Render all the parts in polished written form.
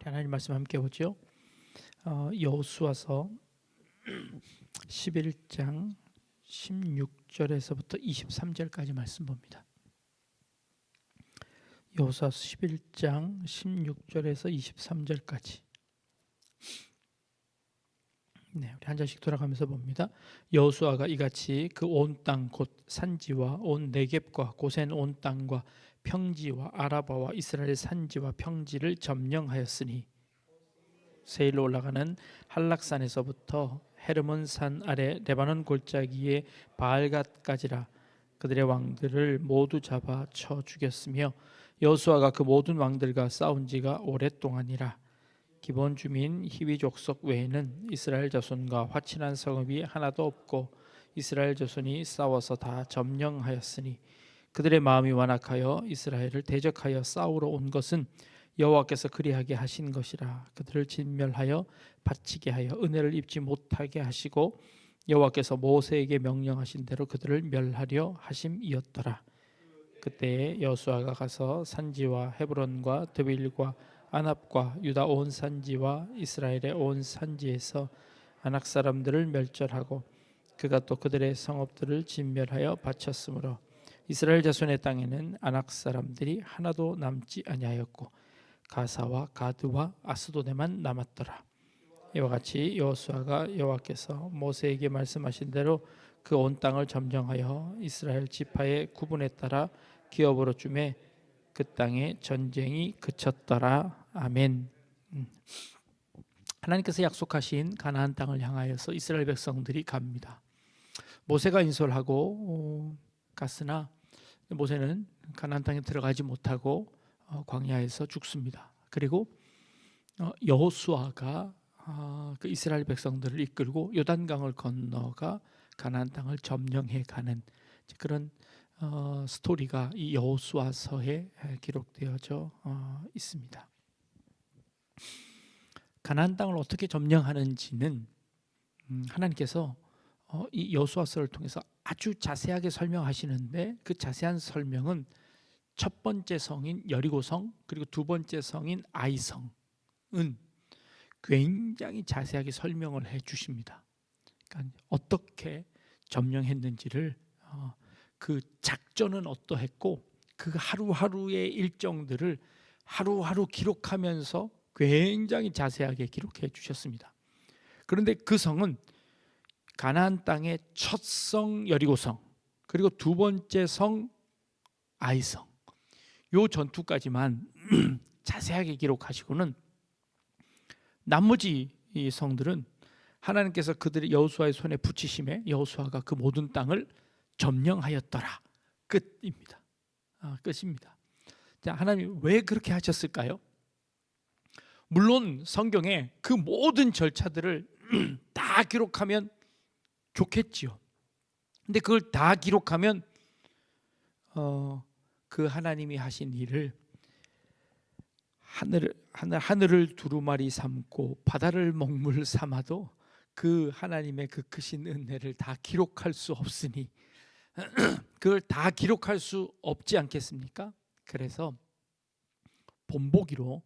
하나님 말씀 함께 보죠. 여호수아서 11장 16절에서부터 23절까지 말씀 봅니다. 여호수아서 11장 16절에서 23절까지. 네, 우리 한 절씩 돌아가면서 봅니다. 여호수아가 이같이 그 온 땅 곧 산지와 온 네겝과 고센 온 땅과 평지와 아라바와 이스라엘 산지와 평지를 점령하였으니 세일로 올라가는 한락산에서부터 헤르몬 산 아래 레바논 골짜기의 바알갓까지라. 그들의 왕들을 모두 잡아 쳐 죽였으며 여호수아가 그 모든 왕들과 싸운 지가 오랫동안이라. 기본 주민 히위 족속 외에는 이스라엘 자손과 화친한 성읍이 하나도 없고 이스라엘 자손이 싸워서 다 점령하였으니 그들의 마음이 완악하여 이스라엘을 대적하여 싸우러 온 것은 여호와께서 그리하게 하신 것이라. 그들을 진멸하여 바치게 하여 은혜를 입지 못하게 하시고 여호와께서 모세에게 명령하신 대로 그들을 멸하려 하심이었더라. 그때 여호수아가 가서 산지와 헤브론과 드빌과 아납과 유다 온 산지와 이스라엘의 온 산지에서 아낙 사람들을 멸절하고 그가 또 그들의 성읍들을 진멸하여 바쳤으므로 이스라엘 자손의 땅에는 아낙 사람들이 하나도 남지 아니하였고 가사와 가드와 아스도데만 남았더라. 이와 같이 여호수아가 여호와께서 모세에게 말씀하신 대로 그 온 땅을 점령하여 이스라엘 지파의 구분에 따라 기업으로 주매 그 땅에 전쟁이 그쳤더라. 아멘. 하나님께서 약속하신 가나안 땅을 향하여서 이스라엘 백성들이 갑니다. 모세가 인솔하고 갔으나 모세는 가나안 땅에 들어가지 못하고 광야에서 죽습니다. 그리고 여호수아가 그 이스라엘 백성들을 이끌고 요단강을 건너가 가나안 땅을 점령해 가는 그런 스토리가 이 여호수아서에 기록되어져 있습니다. 가나안 땅을 어떻게 점령하는지는 하나님께서 이 여호수아서를 통해서 아주 자세하게 설명하시는데 그 자세한 설명은 첫 번째 성인 여리고성 그리고 두 번째 성인 아이성은 굉장히 자세하게 설명을 해 주십니다. 그러니까 어떻게 점령했는지를 그 작전은 어떠했고 그 하루하루의 일정들을 하루하루 기록하면서 굉장히 자세하게 기록해 주셨습니다. 그런데 그 성은 가나안 땅의 첫 성 여리고성 그리고 두 번째 성 아이성 요 전투까지만 자세하게 기록하시고는 나머지 이 성들은 하나님께서 그들의 여호수아의 손에 붙이심에 여호수아가 그 모든 땅을 점령하였더라. 끝입니다. 끝입니다. 자, 하나님 왜 그렇게 하셨을까요? 물론 성경에 그 모든 절차들을 다 기록하면 좋겠지요. 근데 그걸 다 기록하면 그 하나님이 하신 일을 하늘을 두루마리 삼고 바다를 먹물 삼아도 그 하나님의 그 크신 은혜를 다 기록할 수 없으니 그걸 다 기록할 수 없지 않겠습니까? 그래서 본보기로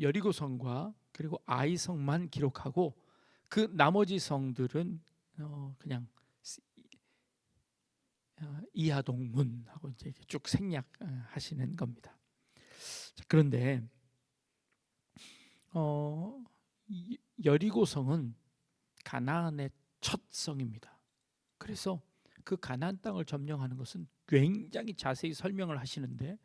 여리고성과 그리고 아이성만 기록하고 그 나머지 성들은 그냥 이하동문하고 이제 쭉 생략하시는 겁니다. 그런데 여리고성은 가나안의 첫 성입니다. 그래서 그 가나안 땅을 점령하는 것은 굉장히 자세히 설명을 하시는데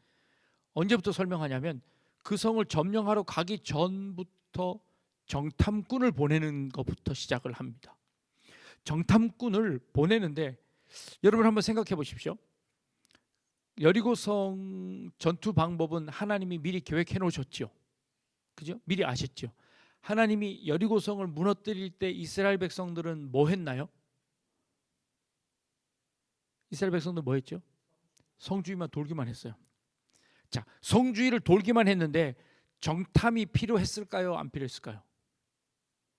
언제부터 설명하냐면 그 성을 점령하러 가기 전부터 정탐꾼을 보내는 것부터 시작을 합니다. 정탐꾼을 보내는데 여러분 한번 생각해 보십시오. 여리고성 전투 방법은 하나님이 미리 계획해 놓으셨죠. 그죠? 미리 아셨죠. 하나님이 여리고성을 무너뜨릴 때 이스라엘 백성들은 뭐 했나요? 이스라엘 백성들 뭐 했죠? 성주위만 돌기만 했어요. 자, 성주위를 돌기만 했는데 정탐이 필요했을까요? 안 필요했을까요?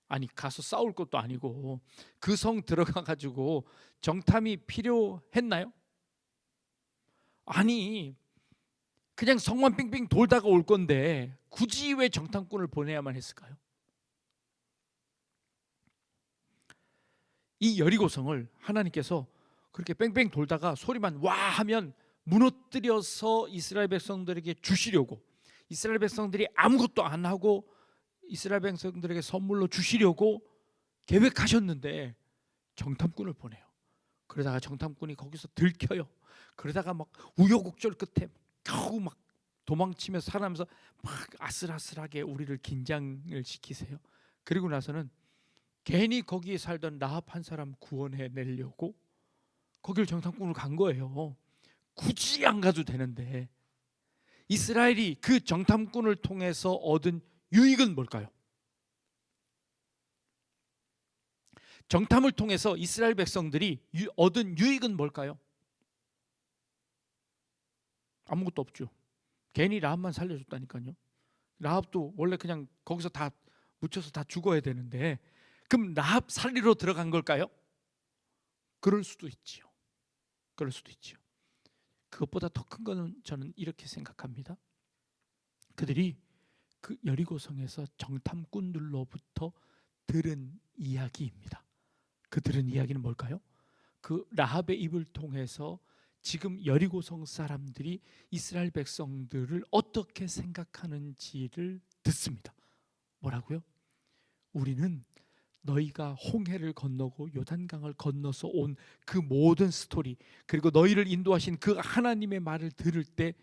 아니, 가서 싸울 것도 아니고 그 성 들어가 가지고 정탐이 필요했나요? 아니, 그냥 성만 빙빙 돌다가 올 건데 굳이 왜 정탐꾼을 보내야만 했을까요? 이 여리고성을 하나님께서 그렇게 뺑뺑 돌다가 소리만 와 하면 무너뜨려서 이스라엘 백성들에게 주시려고, 이스라엘 백성들이 아무것도 안 하고 이스라엘 백성들에게 선물로 주시려고 계획하셨는데 정탐꾼을 보내요. 그러다가 정탐꾼이 거기서 들켜요. 그러다가 막 우여곡절 끝에 겨우 막 도망치면서 살아나면서 막 아슬아슬하게 우리를 긴장을 시키세요. 그리고 나서는 괜히 거기에 살던 라합 한 사람 구원해 내려고 거길 정탐꾼을 간 거예요. 굳이 안 가도 되는데. 이스라엘이 그 정탐꾼을 통해서 얻은 유익은 뭘까요? 정탐을 통해서 이스라엘 백성들이 얻은 유익은 뭘까요? 아무것도 없죠. 괜히 라합만 살려줬다니까요. 라합도 원래 그냥 거기서 다 묻혀서 다 죽어야 되는데, 그럼 라합 살리러 들어간 걸까요? 그럴 수도 있지요. 그럴 수도 있지요. 그것보다 더 큰 거는 저는 이렇게 생각합니다. 그들이 그 여리고성에서 정탐꾼들로부터 들은 이야기입니다. 그 들은 이야기는 뭘까요? 그 라합의 입을 통해서 지금 여리고성 사람들이 이스라엘 백성들을 어떻게 생각하는지를 듣습니다. 뭐라고요? 우리는 너희가 홍해를 건너고 요단강을 건너서 온 그 모든 스토리, 그리고 너희를 인도하신 그 하나님의 말을 들을 때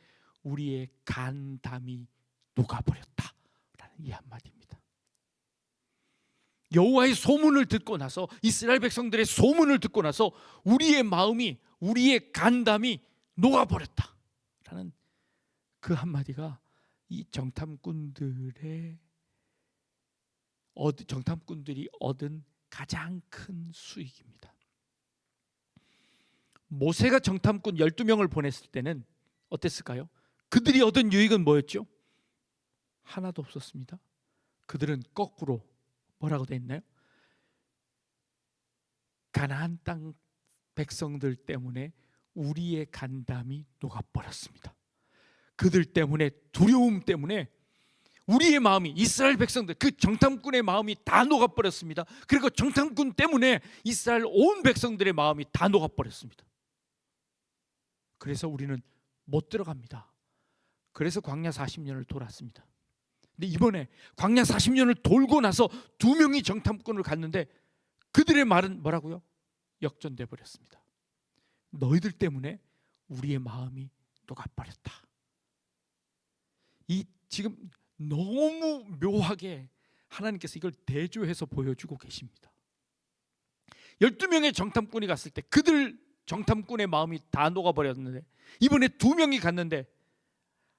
우리의 간담이 녹아버렸다라는 이 한마디입니다. 여호와의 소문을 듣고 나서, 이스라엘 백성들의 소문을 듣고 나서 우리의 마음이, 우리의 간담이 녹아버렸다라는 그 한마디가 이 정탐꾼들이 얻은 가장 큰 수익입니다. 모세가 정탐꾼 12명을 보냈을 때는 어땠을까요? 그들이 얻은 유익은 뭐였죠? 하나도 없었습니다. 그들은 거꾸로 뭐라고 돼 있나요? 가나안 땅 백성들 때문에 우리의 간담이 녹아버렸습니다. 그들 때문에, 두려움 때문에 우리의 마음이, 이스라엘 백성들, 그 정탐꾼의 마음이 다 녹아버렸습니다. 그리고 정탐꾼 때문에 이스라엘 온 백성들의 마음이 다 녹아버렸습니다. 그래서 우리는 못 들어갑니다. 그래서 광야 40년을 돌았습니다. 근데 이번에 광야 40년을 돌고 나서 2명이 정탐꾼을 갔는데 그들의 말은 뭐라고요? 역전돼 버렸습니다. 너희들 때문에 우리의 마음이 녹아버렸다. 이 지금 너무 묘하게 하나님께서 이걸 대조해서 보여주고 계십니다. 12명의 정탐꾼이 갔을 때 그들 정탐꾼의 마음이 다 녹아버렸는데, 이번에 2명이 갔는데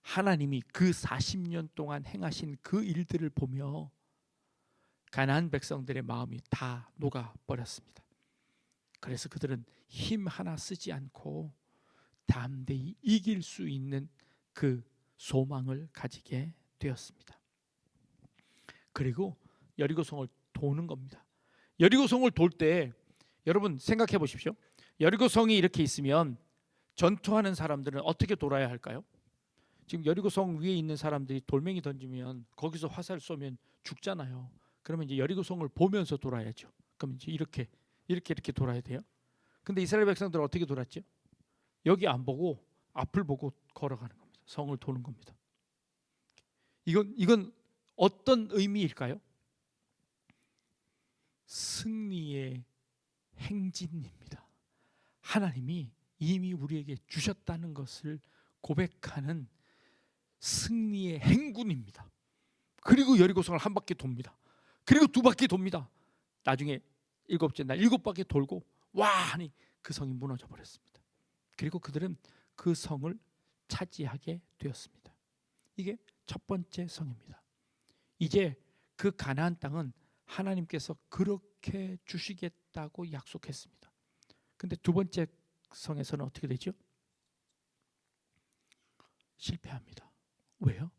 하나님이 그 40년 동안 행하신 그 일들을 보며 가나안 백성들의 마음이 다 녹아버렸습니다. 그래서 그들은 힘 하나 쓰지 않고 담대히 이길 수 있는 그 소망을 가지게 되었습니다. 그리고 여리고성을 도는 겁니다. 여리고성을 돌 때 여러분 생각해 보십시오. 여리고성이 이렇게 있으면 전투하는 사람들은 어떻게 돌아야 할까요? 지금 여리고성 위에 있는 사람들이 돌멩이 던지면 거기서 화살 쏘면 죽잖아요. 그러면 이제 여리고성을 보면서 돌아야죠. 그럼 이제 이렇게 돌아야 돼요. 근데 이스라엘 백성들은 어떻게 돌았죠? 여기 안 보고 앞을 보고 걸어가는 겁니다. 성을 도는 겁니다. 이건 어떤 의미일까요? 승리의 행진입니다. 하나님이 이미 우리에게 주셨다는 것을 고백하는 승리의 행군입니다. 그리고 여리고성을 한 바퀴 돕니다. 그리고 2바퀴 돕니다. 나중에 7째 날 7바퀴 돌고 와 하니 그 성이 무너져 버렸습니다. 그리고 그들은 그 성을 차지하게 되었습니다. 이게 첫 번째 성입니다. 이제 그 가나안 땅은 하나님께서 그렇게 주시겠다고 약속했습니다. 근데 2번째 성에서는 어떻게 되죠? 실패합니다. 왜요?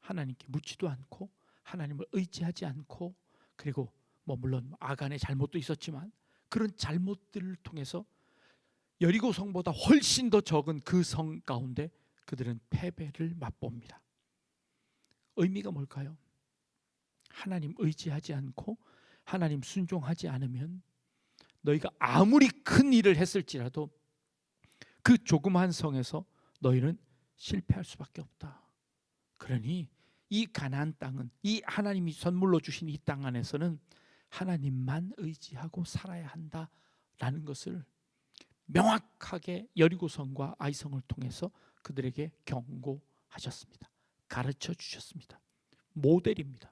하나님께 묻지도 않고 하나님을 의지하지 않고, 그리고 물론 아간의 잘못도 있었지만 그런 잘못들을 통해서 여리고 성보다 훨씬 더 적은 그 성 가운데 그들은 패배를 맛봅니다. 의미가 뭘까요? 하나님 의지하지 않고 하나님 순종하지 않으면 너희가 아무리 큰 일을 했을지라도 그 조그마한 성에서 너희는 실패할 수밖에 없다. 그러니 이 가나안 땅은, 이 하나님이 선물로 주신 이 땅 안에서는 하나님만 의지하고 살아야 한다라는 것을 명확하게 여리고성과 아이성을 통해서 그들에게 경고하셨습니다. 가르쳐 주셨습니다. 모델입니다.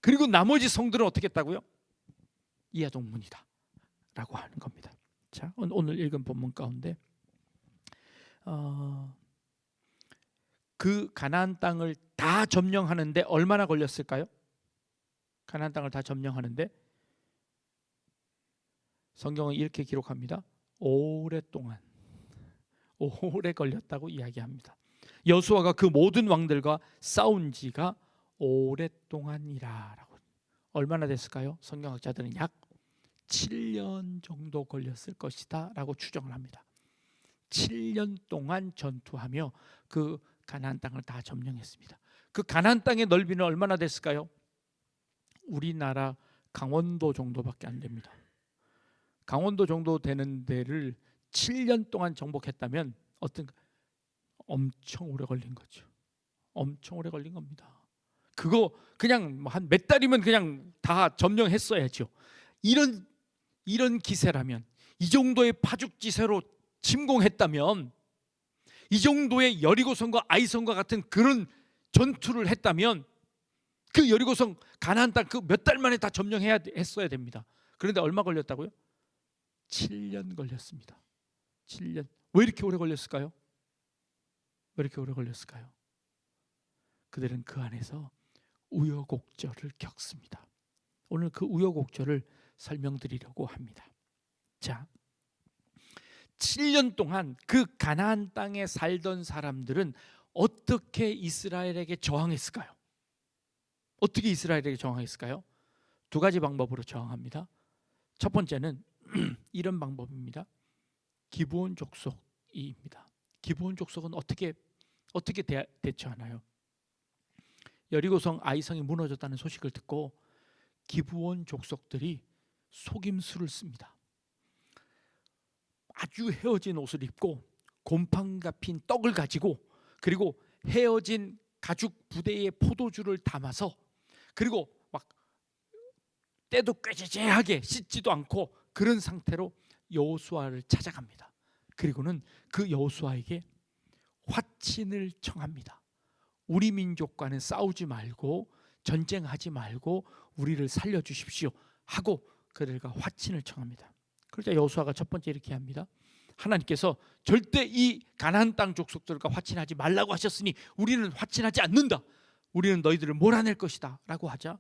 그리고 나머지 성들은 어떻게 했다고요? 이하동문이다 라고 하는 겁니다. 자, 오늘 읽은 본문 가운데 그 가나안 땅을 다 점령하는데 얼마나 걸렸을까요? 가나안 땅을 다 점령하는데 성경은 이렇게 기록합니다. 오랫동안, 오래 걸렸다고 이야기합니다. 여호수아가 그 모든 왕들과 싸운 지가 오랫동안이라라고. 얼마나 됐을까요? 성경학자들은 약 7년 정도 걸렸을 것이다 라고 추정을 합니다. 7년 동안 전투하며 그 가나안 땅을 다 점령했습니다. 그 가나안 땅의 넓이는 얼마나 됐을까요? 우리나라 강원도 정도밖에 안 됩니다. 강원도 정도 되는 데를 7년 동안 정복했다면 엄청 오래 걸린 거죠. 엄청 오래 걸린 겁니다. 그거 그냥 한 몇 달이면 그냥 다 점령했어야죠. 이런 기세라면, 이 정도의 파죽지세로 침공했다면, 이 정도의 여리고성과 아이성과 같은 그런 전투를 했다면 그 여리고성 가나안 땅 그 몇 달 만에 다 점령해야 했어야 됩니다. 그런데 얼마 걸렸다고요? 7년 걸렸습니다. 7년. 왜 이렇게 오래 걸렸을까요? 왜 이렇게 오래 걸렸을까요? 그들은 그 안에서 우여곡절을 겪습니다. 오늘 그 우여곡절을 설명드리려고 합니다. 자, 7년 동안 그 가나안 땅에 살던 사람들은 어떻게 이스라엘에게 저항했을까요? 어떻게 이스라엘에게 저항했을까요? 두 가지 방법으로 저항합니다. 첫 번째는 이런 방법입니다. 기브온 족속입니다. 기브온 족속은 어떻게 대처하나요? 여리고성 아이성이 무너졌다는 소식을 듣고 기브온 족속들이 속임수를 씁니다. 아주 헤어진 옷을 입고 곰팡이가 핀 떡을 가지고, 그리고 헤어진 가죽 부대에 포도주를 담아서, 그리고 막 때도 꾀죄죄하게 씻지도 않고 그런 상태로 여호수아를 찾아갑니다. 그리고는 그 여호수아에게 화친을 청합니다. 우리 민족과는 싸우지 말고 전쟁하지 말고 우리를 살려주십시오 하고 그들과 화친을 청합니다. 그러자 여호수아가 첫 번째 이렇게 합니다. 하나님께서 절대 이 가나안 땅 족속들과 화친하지 말라고 하셨으니 우리는 화친하지 않는다. 우리는 너희들을 몰아낼 것이다 라고 하자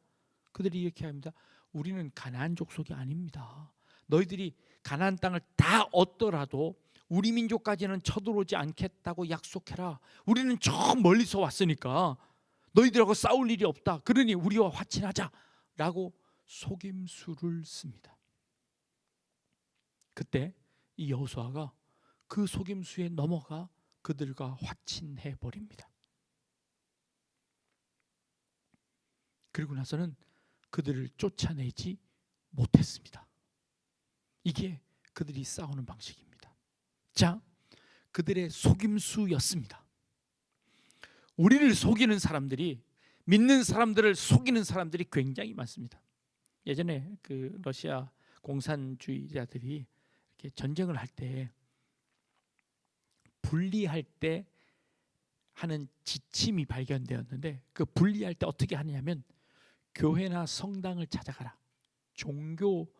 그들이 이렇게 합니다. 우리는 가나안 족속이 아닙니다. 너희들이 가나안 땅을 다 얻더라도 우리 민족까지는 쳐들어오지 않겠다고 약속해라. 우리는 저 멀리서 왔으니까 너희들하고 싸울 일이 없다. 그러니 우리와 화친하자 라고 속임수를 씁니다. 그때 이 여호수아가 그 속임수에 넘어가 그들과 화친해 버립니다. 그리고 나서는 그들을 쫓아내지 못했습니다. 이게 그들이 싸우는 방식입니다. 자, 그들의 속임수였습니다. 우리를 속이는 사람들이, 믿는 사람들을 속이는 사람들이 굉장히 많습니다. 예전에 그 러시아 공산주의자들이 이렇게 전쟁을 할 때 분리할 때 하는 지침이 발견되었는데, 그 분리할 때 어떻게 하냐면 교회나 성당을 찾아가라. 종교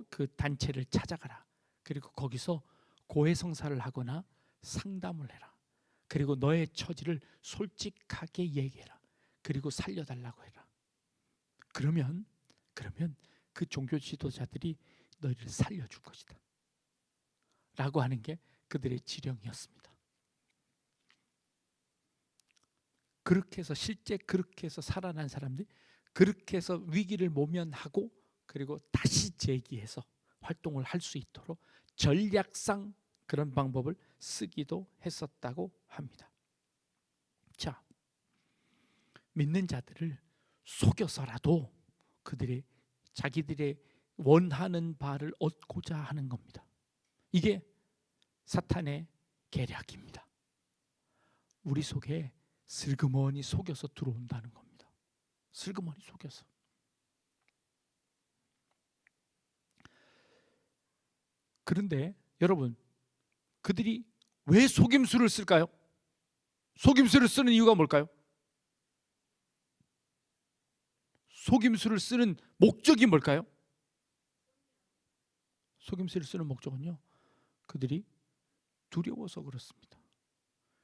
그 단체를 찾아가라. 그리고 거기서 고해성사를 하거나 상담을 해라. 그리고 너의 처지를 솔직하게 얘기해라. 그리고 살려달라고 해라. 그러면 그 종교 지도자들이 너희를 살려줄 것이다 라고 하는 게 그들의 지령이었습니다. 그렇게 해서 실제 그렇게 해서 살아난 사람들이 그렇게 해서 위기를 모면하고 그리고 다시 재기해서 활동을 할 수 있도록 전략상 그런 방법을 쓰기도 했었다고 합니다. 믿는 자들을 속여서라도 그들이 자기들의 원하는 바를 얻고자 하는 겁니다. 이게 사탄의 계략입니다. 우리 속에 슬그머니 속여서 들어온다는 겁니다. 슬그머니 속여서. 그런데 여러분, 그들이 왜 속임수를 쓸까요? 속임수를 쓰는 이유가 뭘까요? 속임수를 쓰는 목적이 뭘까요? 속임수를 쓰는 목적은요, 그들이 두려워서 그렇습니다.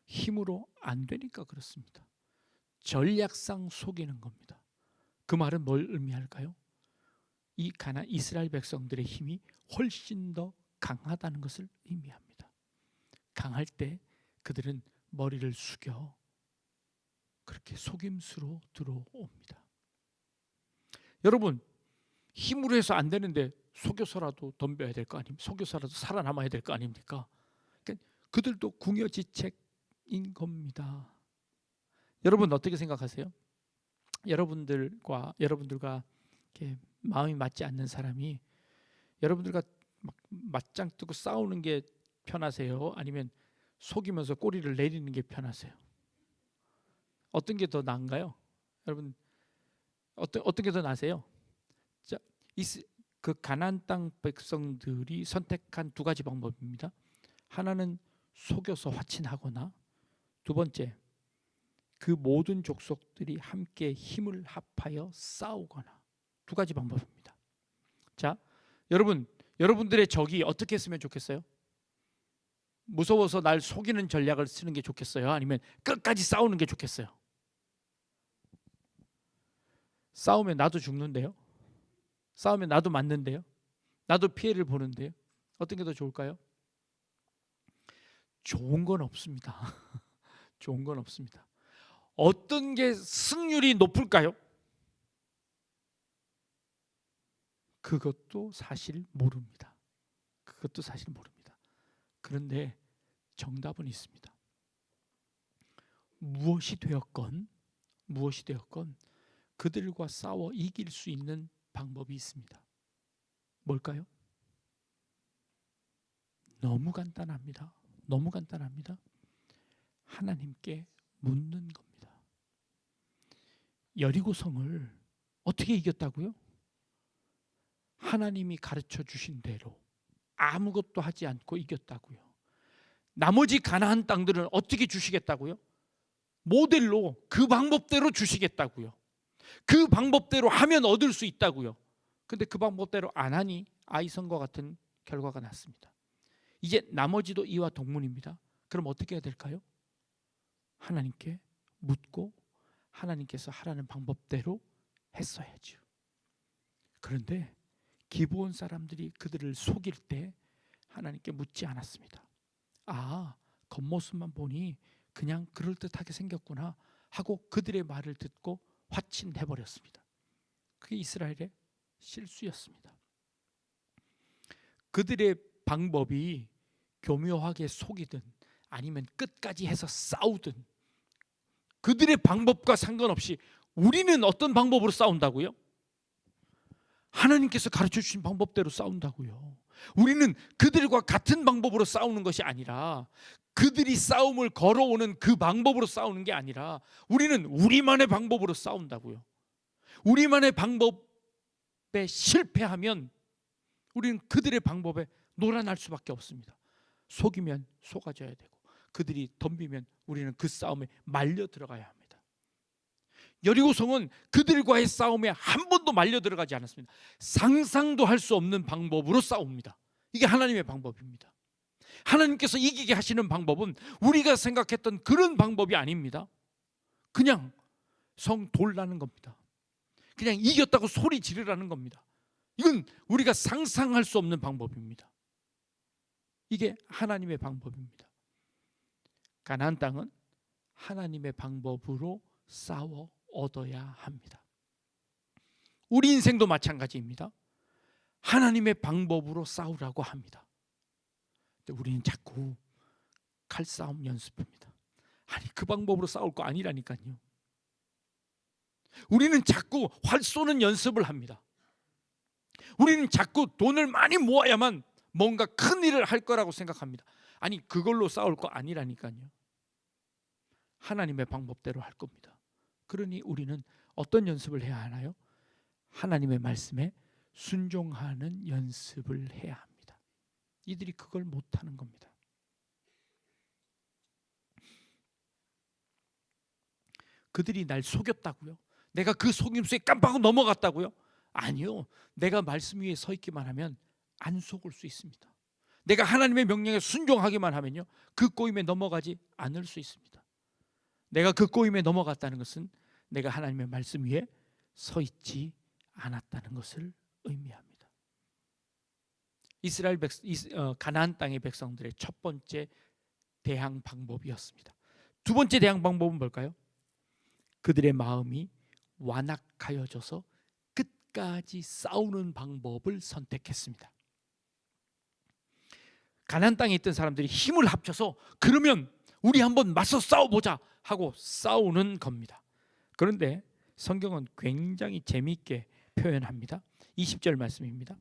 힘으로 안 되니까 그렇습니다. 전략상 속이는 겁니다. 그 말은 뭘 의미할까요? 이 이스라엘 백성들의 힘이 훨씬 더 강하다는 것을 의미합니다. 강할 때 그들은 머리를 숙여 그렇게 속임수로 들어옵니다. 여러분, 힘으로 해서 안 되는데 속여서라도 덤벼야 될 거 아닙니까? 속여서라도 살아남아야 될 거 아닙니까? 그러니까 그들도 궁여지책인 겁니다. 여러분 어떻게 생각하세요? 여러분들과 이렇게 마음이 맞지 않는 사람이 여러분들과 막 맞짱 뜨고 싸우는 게 편하세요? 아니면 속이면서 꼬리를 내리는 게 편하세요? 어떤 게 더 나은가요? 여러분, 어떤 게 더 나으세요? 자, 그 가나안 땅 백성들이 선택한 두 가지 방법입니다. 하나는 속여서 화친하거나, 두 번째, 그 모든 족속들이 함께 힘을 합하여 싸우거나. 두 가지 방법입니다. 자, 여러분들의 적이 어떻게 했으면 좋겠어요? 무서워서 날 속이는 전략을 쓰는 게 좋겠어요? 아니면 끝까지 싸우는 게 좋겠어요? 싸우면 나도 죽는데요? 싸우면 나도 맞는데요? 나도 피해를 보는데요? 어떤 게 더 좋을까요? 좋은 건 없습니다. 좋은 건 없습니다. 어떤 게 승률이 높을까요? 그것도 사실 모릅니다. 그것도 사실 모릅니다. 그런데 정답은 있습니다. 무엇이 되었건 그들과 싸워 이길 수 있는 방법이 있습니다. 뭘까요? 너무 간단합니다. 너무 간단합니다. 하나님께 묻는 겁니다. 여리고성을 어떻게 이겼다고요? 하나님이 가르쳐 주신 대로 아무것도 하지 않고 이겼다고요. 나머지 가나안 땅들은 어떻게 주시겠다고요? 모델로 그 방법대로 주시겠다고요. 그 방법대로 하면 얻을 수 있다고요. 근데 그 방법대로 안 하니 아이성과 같은 결과가 났습니다. 이제 나머지도 이와 동문입니다. 그럼 어떻게 해야 될까요? 하나님께 묻고 하나님께서 하라는 방법대로 했어야죠. 그런데 기브온 사람들이 그들을 속일 때 하나님께 묻지 않았습니다. 아, 겉모습만 보니 그냥 그럴듯하게 생겼구나 하고 그들의 말을 듣고 화친해버렸습니다. 그게 이스라엘의 실수였습니다. 그들의 방법이 교묘하게 속이든 아니면 끝까지 해서 싸우든 그들의 방법과 상관없이 우리는 어떤 방법으로 싸운다고요? 하나님께서 가르쳐 주신 방법대로 싸운다고요. 우리는 그들과 같은 방법으로 싸우는 것이 아니라 그들이 싸움을 걸어오는 그 방법으로 싸우는 게 아니라 우리는 우리만의 방법으로 싸운다고요. 우리만의 방법에 실패하면 우리는 그들의 방법에 놀아날 수밖에 없습니다. 속이면 속아져야 되고 그들이 덤비면 우리는 그 싸움에 말려 들어가야 합니다. 여리고성은 그들과의 싸움에 한 번도 말려 들어가지 않았습니다. 상상도 할 수 없는 방법으로 싸웁니다. 이게 하나님의 방법입니다. 하나님께서 이기게 하시는 방법은 우리가 생각했던 그런 방법이 아닙니다. 그냥 성 돌라는 겁니다. 그냥 이겼다고 소리 지르라는 겁니다. 이건 우리가 상상할 수 없는 방법입니다. 이게 하나님의 방법입니다. 가나안 땅은 하나님의 방법으로 싸워 얻어야 합니다. 우리 인생도 마찬가지입니다. 하나님의 방법으로 싸우라고 합니다. 근데 우리는 자꾸 칼싸움 연습합니다. 아니 그 방법으로 싸울 거 아니라니까요. 우리는 자꾸 활 쏘는 연습을 합니다. 우리는 자꾸 돈을 많이 모아야만 뭔가 큰 일을 할 거라고 생각합니다. 아니, 그걸로 싸울 거 아니라니까요. 하나님의 방법대로 할 겁니다. 그러니 우리는 어떤 연습을 해야 하나요? 하나님의 말씀에 순종하는 연습을 해야 합니다. 이들이 그걸 못하는 겁니다. 그들이 날 속였다고요? 내가 그 속임수에 깜빡 넘어갔다고요? 아니요. 내가 말씀 위에 서 있기만 하면 안 속을 수 있습니다. 내가 하나님의 명령에 순종하기만 하면요, 그 꼬임에 넘어가지 않을 수 있습니다. 내가 그 꼬임에 넘어갔다는 것은 내가 하나님의 말씀 위에 서 있지 않았다는 것을 의미합니다. 가나안 땅의 백성들의 첫 번째 대항 방법이었습니다. 두 번째 대항 방법은 뭘까요? 그들의 마음이 완악하여져서 끝까지 싸우는 방법을 선택했습니다. 가나안 땅에 있던 사람들이 힘을 합쳐서 그러면 우리 한번 맞서 싸워보자 하고 싸우는 겁니다. 그런데 성경은 굉장히 재미있게 표현합니다. 20절 말씀입니다.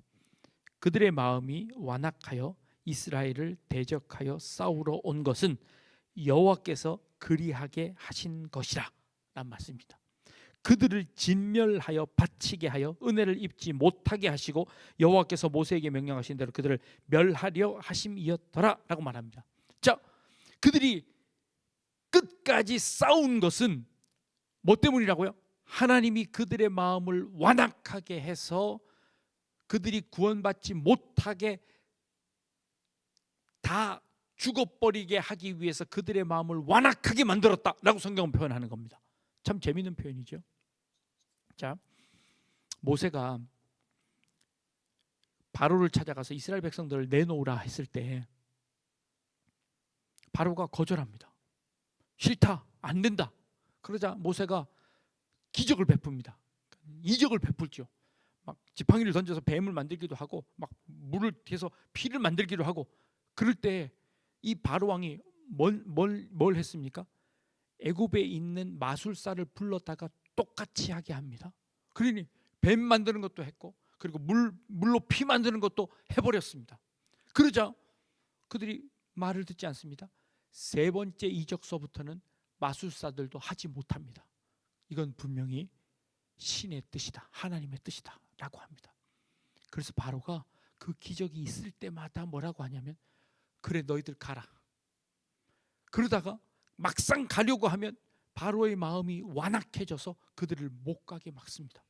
그들의 마음이 완악하여 이스라엘을 대적하여 싸우러 온 것은 여호와께서 그리하게 하신 것이라 라는 말씀입니다. 그들을 진멸하여 바치게 하여 은혜를 입지 못하게 하시고 여호와께서 모세에게 명령하신 대로 그들을 멸하려 하심이었더라 라고 말합니다. 자, 그들이 끝까지 싸운 것은 뭐 때문이라고요? 하나님이 그들의 마음을 완악하게 해서 그들이 구원받지 못하게 다 죽어버리게 하기 위해서 그들의 마음을 완악하게 만들었다라고 성경은 표현하는 겁니다. 참 재미있는 표현이죠. 자, 모세가 바로를 찾아가서 이스라엘 백성들을 내놓으라 했을 때 바로가 거절합니다. 싫다, 안 된다. 그러자 모세가 기적을 베풉니다. 이적을 베풀죠. 막 지팡이를 던져서 뱀을 만들기도 하고 막 물을 튀어서 피를 만들기도 하고. 그럴 때 이 바로 왕이 뭘 했습니까? 애굽에 있는 마술사를 불렀다가 똑같이 하게 합니다. 그러니 뱀 만드는 것도 했고 그리고 물로 피 만드는 것도 해버렸습니다. 그러자 그들이 말을 듣지 않습니다. 세 번째 이적서부터는 마술사들도 하지 못합니다. 이건 분명히 신의 뜻이다, 하나님의 뜻이다 라고 합니다. 그래서 바로가 그 기적이 있을 때마다 뭐라고 하냐면 그래 너희들 가라. 그러다가 막상 가려고 하면 바로의 마음이 완악해져서 그들을 못 가게 막습니다.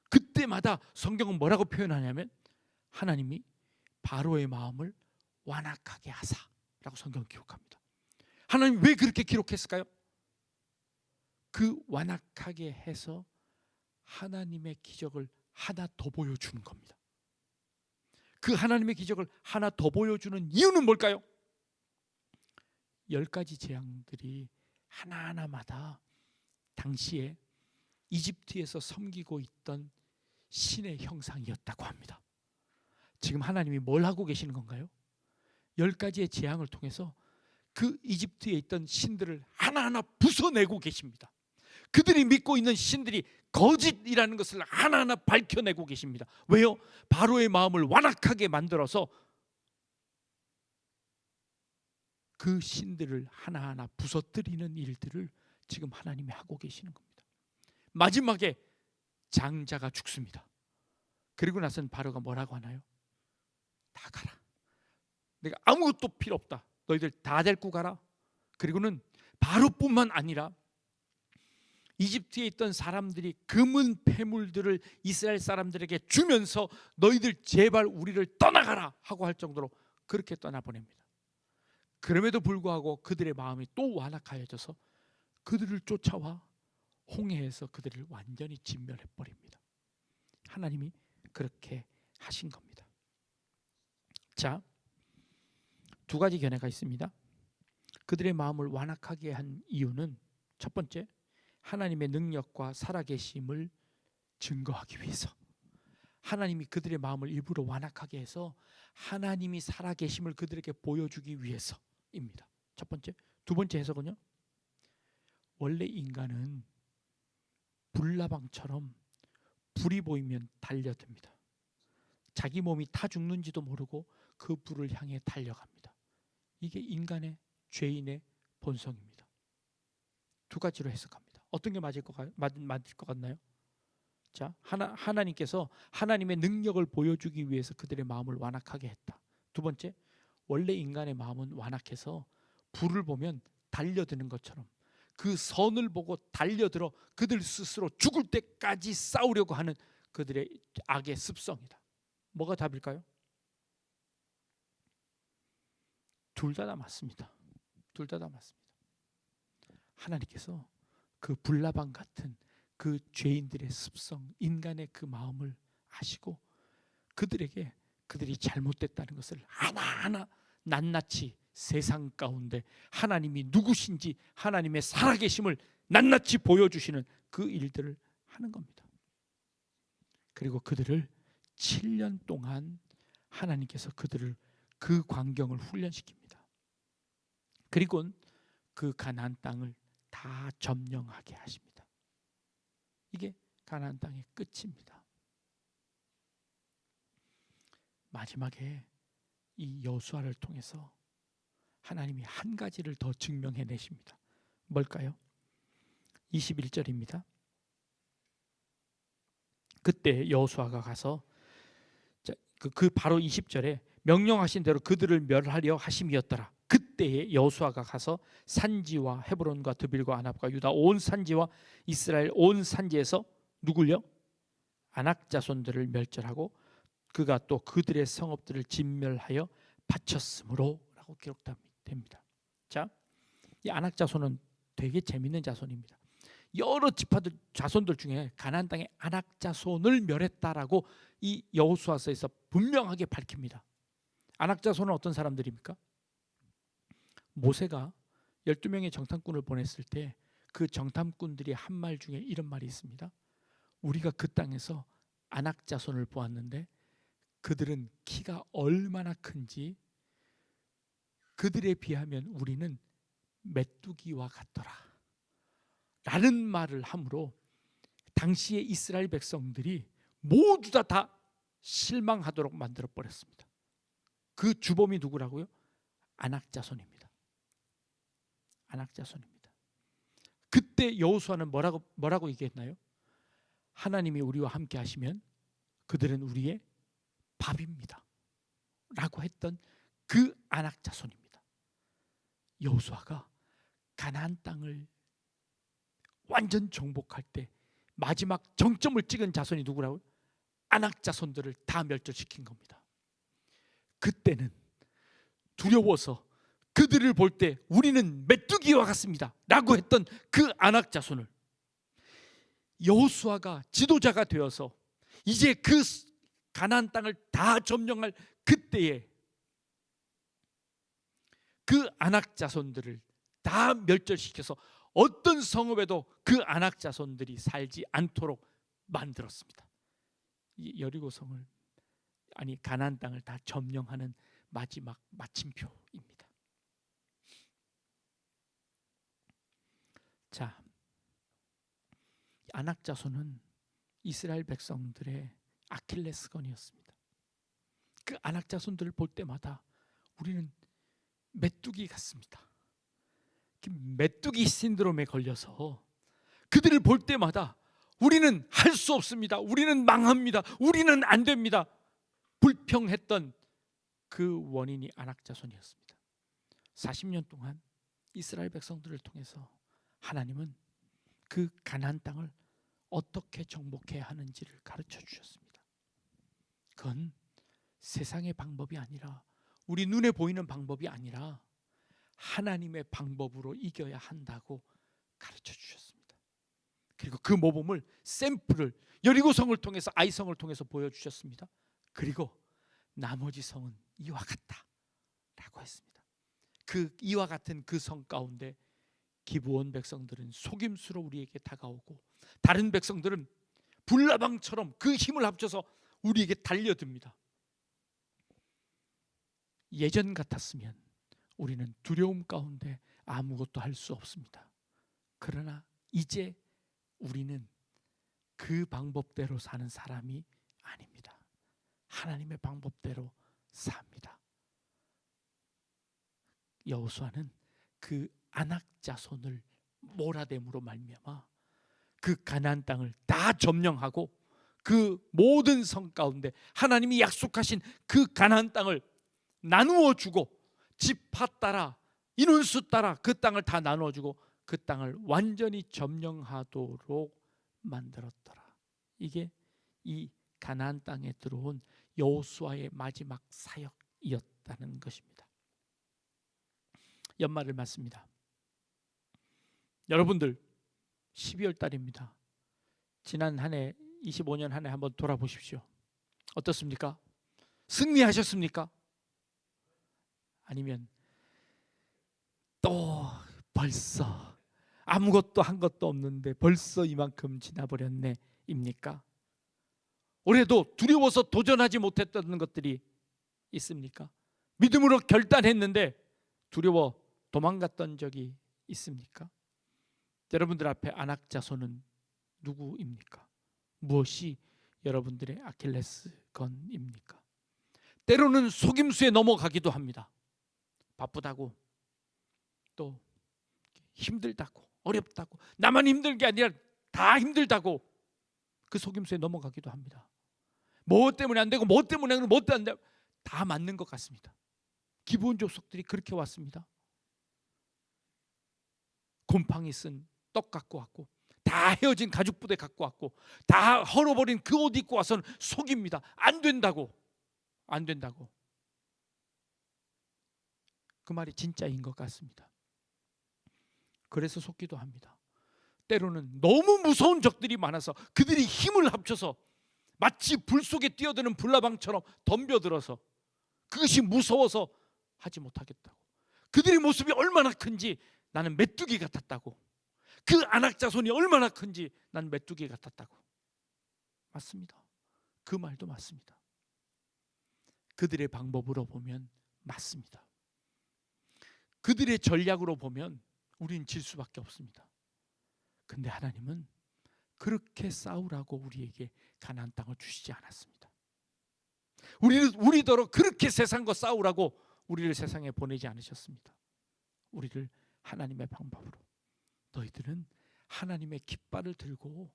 그때마다 성경은 뭐라고 표현하냐면 하나님이 바로의 마음을 완악하게 하사라고 성경은 기록합니다. 하나님 왜 그렇게 기록했을까요? 그 완악하게 해서 하나님의 기적을 하나 더 보여주는 겁니다. 그 하나님의 기적을 하나 더 보여주는 이유는 뭘까요? 10가지 재앙들이 하나하나마다 당시에 이집트에서 섬기고 있던 신의 형상이었다고 합니다. 지금 하나님이 뭘 하고 계시는 건가요? 10가지의 재앙을 통해서 그 이집트에 있던 신들을 하나하나 부숴내고 계십니다. 그들이 믿고 있는 신들이 거짓이라는 것을 하나하나 밝혀내고 계십니다. 왜요? 바로의 마음을 완악하게 만들어서 그 신들을 하나하나 부서뜨리는 일들을 지금 하나님이 하고 계시는 겁니다. 마지막에 장자가 죽습니다. 그리고 나서는 바로가 뭐라고 하나요? 다 가라. 내가 아무것도 필요 없다. 너희들 다 데리고 가라. 그리고는 바로뿐만 아니라 이집트에 있던 사람들이 금은 폐물들을 이스라엘 사람들에게 주면서 너희들 제발 우리를 떠나가라 하고 할 정도로 그렇게 떠나보냅니다. 그럼에도 불구하고 그들의 마음이 또 완악하여져서 그들을 쫓아와 홍해에서 그들을 완전히 진멸해버립니다. 하나님이 그렇게 하신 겁니다. 자, 2가지 견해가 있습니다. 그들의 마음을 완악하게 한 이유는 첫 번째, 하나님의 능력과 살아계심을 증거하기 위해서. 하나님이 그들의 마음을 일부러 완악하게 해서 하나님이 살아계심을 그들에게 보여주기 위해서입니다. 첫 번째. 두 번째 해석은요, 원래 인간은 불나방처럼 불이 보이면 달려듭니다. 자기 몸이 타 죽는지도 모르고 그 불을 향해 달려갑니다. 이게 인간의 죄인의 본성입니다. 두 가지로 해석합니다. 어떤 게 맞을 것 같나요? 자, 하나님께서 하나님의 능력을 보여주기 위해서 그들의 마음을 완악하게 했다. 두 번째, 원래 인간의 마음은 완악해서 불을 보면 달려드는 것처럼 그 선을 보고 달려들어 그들 스스로 죽을 때까지 싸우려고 하는 그들의 악의 습성이다. 뭐가 답일까요? 둘 다 맞습니다. 둘 다 맞습니다. 하나님께서 그 불나방 같은 그 죄인들의 습성, 인간의 그 마음을 아시고 그들에게 그들이 잘못됐다는 것을 하나하나 낱낱이 세상 가운데 하나님이 누구신지 하나님의 살아계심을 낱낱이 보여주시는 그 일들을 하는 겁니다. 그리고 그들을 7년 동안 하나님께서 그들을 그 광경을 훈련시킵니다. 그리고 그 가나안 땅을 다 점령하게 하십니다. 이게 가나안 땅의 끝입니다. 마지막에 이 여호수아를 통해서 하나님이 한 가지를 더 증명해내십니다. 뭘까요? 21절입니다. 그때 여호수아가 가서 그 바로 20절에 명령하신 대로 그들을 멸하려 하심이었더라. 그때에 여호수아가 가서 산지와 헤브론과 드빌과 아납과 유다 온 산지와 이스라엘 온 산지에서 누굴요? 아낙 자손들을 멸절하고 그가 또 그들의 성읍들을 진멸하여 바쳤으므로라고 기록됩니다. 자, 이 아낙 자손은 되게 재밌는 자손입니다. 여러 지파들 자손들 중에 가나안 땅의 아낙 자손을 멸했다라고 이 여호수아서에서 분명하게 밝힙니다. 아낙 자손은 어떤 사람들입니까? 모세가 12명의 정탐꾼을 보냈을 때 그 정탐꾼들이 한 말 중에 이런 말이 있습니다. 우리가 그 땅에서 아낙 자손을 보았는데 그들은 키가 얼마나 큰지 그들에 비하면 우리는 메뚜기와 같더라 라는 말을 함으로 당시의 이스라엘 백성들이 모두 다 실망하도록 만들어 버렸습니다. 그 주범이 누구라고요? 아낙 자손입니다. 아낙 자손입니다. 그때 여호수아는 뭐라고 얘기했나요? 하나님이 우리와 함께 하시면 그들은 우리의 밥입니다 라고 했던 그 아낙 자손입니다. 여호수아가 가나안 땅을 완전 정복할 때 마지막 정점을 찍은 자손이 누구라고요? 아낙 자손들을 다 멸절시킨 겁니다. 그때는 두려워서 그들을 볼 때 우리는 메뚜기와 같습니다 라고 했던 그 아낙 자손을 여호수아가 지도자가 되어서 이제 그 가나안 땅을 다 점령할 그때에 그 아낙 자손들을 다 멸절시켜서 어떤 성읍에도 그 아낙 자손들이 살지 않도록 만들었습니다. 이 여리고 성을 가나안 땅을 다 점령하는 마지막 마침표입니다. 자, 아낙 자손은 이스라엘 백성들의 아킬레스건이었습니다. 그 아낙 자손들을 볼 때마다 우리는 메뚜기 같습니다. 메뚜기 신드롬에 걸려서 그들을 볼 때마다 우리는 할 수 없습니다. 우리는 망합니다. 우리는 안 됩니다. 불평했던 그 원인이 아낙 자손이었습니다. 40년 동안 이스라엘 백성들을 통해서 하나님은 그 가나안 땅을 어떻게 정복해야 하는지를 가르쳐 주셨습니다. 그건 세상의 방법이 아니라 우리 눈에 보이는 방법이 아니라 하나님의 방법으로 이겨야 한다고 가르쳐 주셨습니다. 그리고 그 모범을 샘플을 여리고성을 통해서 아이성을 통해서 보여주셨습니다. 그리고 나머지 성은 이와 같다라고 했습니다. 그 이와 같은 그 성 가운데 기브온 백성들은 속임수로 우리에게 다가오고 다른 백성들은 불나방처럼 그 힘을 합쳐서 우리에게 달려듭니다. 예전 같았으면 우리는 두려움 가운데 아무것도 할 수 없습니다. 그러나 이제 우리는 그 방법대로 사는 사람이 아닙니다. 하나님의 방법대로 삽니다. 여호수아는 그 아낙 자손을 몰아댐으로 말미암아 그 가나안 땅을 다 점령하고 그 모든 성 가운데 하나님이 약속하신 그 가나안 땅을 나누어 주고 지파 따라 인원수 따라 그 땅을 다 나누어 주고 그 땅을 완전히 점령하도록 만들었더라. 이게 이 가나안 땅에 들어온 여호수아의 마지막 사역이었다는 것입니다. 연말을 맞습니다. 여러분들 12월 달입니다. 지난 한 해 25년 한 해 한번 돌아보십시오. 어떻습니까? 승리하셨습니까? 아니면 또 벌써 아무것도 한 것도 없는데 벌써 이만큼 지나버렸네 입니까? 올해도 두려워서 도전하지 못했던 것들이 있습니까? 믿음으로 결단했는데 두려워 도망갔던 적이 있습니까? 여러분들 앞에 아낙 자손은 누구입니까? 무엇이 여러분들의 아킬레스건입니까? 때로는 속임수에 넘어가기도 합니다. 바쁘다고, 또 힘들다고, 어렵다고, 나만 힘든 게 아니라 다 힘들다고 그 속임수에 넘어가기도 합니다. 뭐 때문에 안 되고 뭐 때문에 안 되고 다 맞는 것 같습니다. 기본 조석들이 그렇게 왔습니다. 곰팡이 쓴 떡 갖고 왔고, 다 헤어진 가죽 부대 갖고 왔고, 다 헐어버린 그 옷 입고 와서는 속입니다. 안 된다고. 그 말이 진짜인 것 같습니다. 그래서 속기도 합니다. 때로는 너무 무서운 적들이 많아서 그들이 힘을 합쳐서 마치 불 속에 뛰어드는 불나방처럼 덤벼들어서 그것이 무서워서 하지 못하겠다고, 그들의 모습이 얼마나 큰지 나는 메뚜기 같았다고, 그 아낙 자손이 얼마나 큰지 난 메뚜기 같았다고. 맞습니다. 그 말도 맞습니다. 그들의 방법으로 보면 맞습니다. 그들의 전략으로 보면 우리는 질 수밖에 없습니다. 근데 하나님은 그렇게 싸우라고 우리에게 가나안 땅을 주시지 않았습니다. 우리더러 그렇게 세상과 싸우라고 우리를 세상에 보내지 않으셨습니다. 우리를 하나님의 방법으로, 너희들은 하나님의 깃발을 들고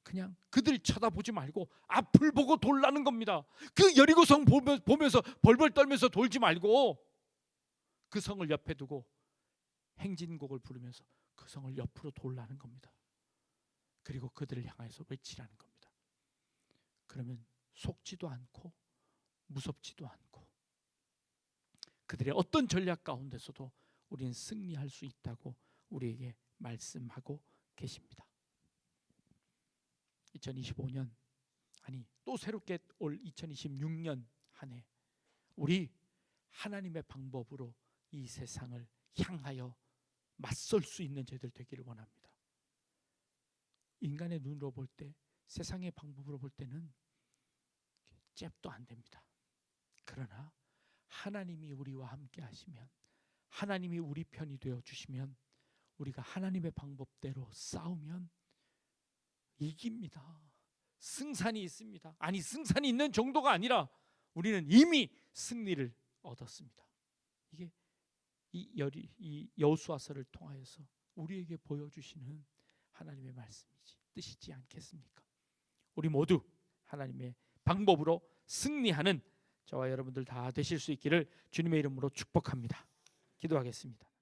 그냥 그들 쳐다보지 말고 앞을 보고 돌라는 겁니다. 그 여리고성 보면서 벌벌 떨면서 돌지 말고 그 성을 옆에 두고 행진곡을 부르면서 그 성을 옆으로 돌라는 겁니다. 그리고 그들을 향해서 외치라는 겁니다. 그러면 속지도 않고 무섭지도 않고 그들의 어떤 전략 가운데서도 우리는 승리할 수 있다고 우리에게 말씀하고 계십니다. 2025년, 아니 또 새롭게 올 2026년 한 해 우리 하나님의 방법으로 이 세상을 향하여 맞설 수 있는 저희들 되기를 원합니다. 인간의 눈으로 볼 때, 세상의 방법으로 볼 때는 잽도 안 됩니다. 그러나 하나님이 우리와 함께 하시면, 하나님이 우리 편이 되어 주시면, 우리가 하나님의 방법대로 싸우면 이깁니다. 승산이 있습니다. 아니, 승산이 있는 정도가 아니라 우리는 이미 승리를 얻었습니다. 이게 이 여호수아서를 통하여서 우리에게 보여주시는 하나님의 말씀이지, 뜻이지 않겠습니까? 우리 모두 하나님의 방법으로 승리하는 저와 여러분들 다 되실 수 있기를 주님의 이름으로 축복합니다. 기도하겠습니다.